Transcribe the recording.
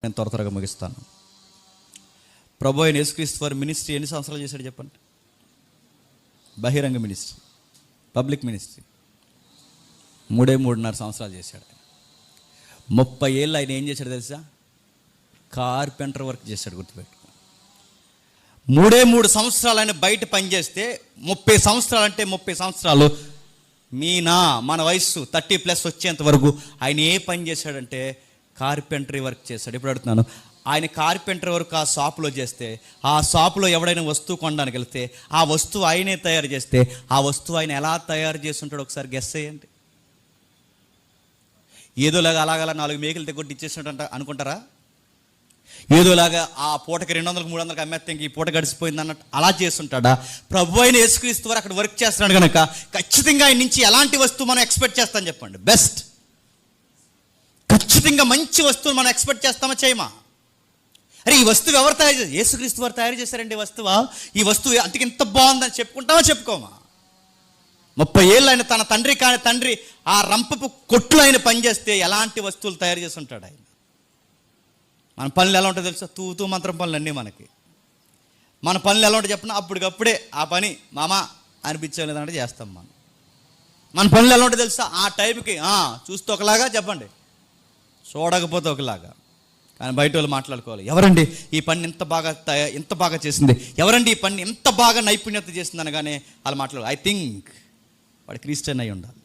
నేను త్వరగా ముగిస్తాను. ప్రభు అయిన యేసుక్రీస్తు వారి మినిస్ట్రీ ఎన్ని సంవత్సరాలు చేశాడు చెప్పండి? బహిరంగ మినిస్ట్రీ, పబ్లిక్ మినిస్ట్రీ 3.5 సంవత్సరాలు చేశాడు. 30 ఏళ్ళు ఆయన ఏం చేశాడు తెలుసా? కార్పెంటర్ వర్క్ చేశాడు. గుర్తుపెట్టుకో, 3 సంవత్సరాలు ఆయన బయట పనిచేస్తే 30 సంవత్సరాలు అంటే 30 సంవత్సరాలు మన వయస్సు 30+ వచ్చేంత వరకు ఆయన ఏ పని చేశాడంటే కార్పెంటరీ వర్క్ చేశాడు. ఇప్పుడు అడుగుతున్నాను, ఆయన కార్పెంటర్ వర్క్ ఆ షాపులో చేస్తే, ఆ షాపులో ఎవడైనా వస్తువు కొనడానికి వెళ్తే ఆ వస్తువు ఆయనే తయారు చేస్తే, ఆ వస్తువు ఆయన ఎలా తయారు చేసి ఉంటాడో ఒకసారి గెస్ చేయండి. ఏదోలాగా అలాగలా 4 మేకలు తెగొట్టి ఇచ్చేసినట్టు అనుకుంటారా? ఏదోలాగా ఆ పూటకి 200-300 అమ్మేస్తే ఇంక ఈ పూట గడిచిపోయింది అన్నట్టు అలా చేస్తుంటాడా? ప్రభు అయిన యేసుక్రీస్తు వారు అక్కడ వర్క్ చేస్తున్నాడు కనుక ఖచ్చితంగా ఆయన నుంచి ఎలాంటి వస్తువు మనం ఎక్స్పెక్ట్ చేస్తాం చెప్పండి? బెస్ట్, ఖచ్చితంగా మంచి వస్తువులు మనం ఎక్స్పెక్ట్ చేస్తామా చేయమా? అరే ఈ వస్తువు ఎవరు తయారు చేశారు? యేసుక్రీస్తు వారు తయారు చేశారండి వస్తువా? ఈ వస్తువు అంతకు ఇంత బాగుందని చెప్పుకుంటామా చెప్పుకోమా? 30 ఏళ్ళు ఆయన తన తండ్రి కాని తండ్రి ఆ రంపపు కొట్లు ఆయన పనిచేస్తే ఎలాంటి వస్తువులు తయారు చేసి ఉంటాడు ఆయన. మన పనులు ఎలా ఉంటాయో తెలుసా? తూతూ మంత్రం పనులు అన్నీ మనకి. మన పనులు ఎలా ఉంటాయో చెప్పిన అప్పటికప్పుడే ఆ పని మామా అనిపించలేదంటే చేస్తాం మనం. మన పనులు ఎలా ఉంటాయో తెలుసా? ఆ టైంకి చూస్తే ఒకలాగా చెప్పండి, చూడకపోతే ఒకలాగా. కానీ బయట వాళ్ళు మాట్లాడుకోవాలి, ఎవరండి ఈ పని ఎంత బాగా చేసింది, ఎవరండి ఈ పని ఎంత బాగా నైపుణ్యత చేసింది అనగానే వాళ్ళు మాట్లాడాలి, ఐ థింక్ వాడు క్రిస్టియన్ అయి ఉండాలి.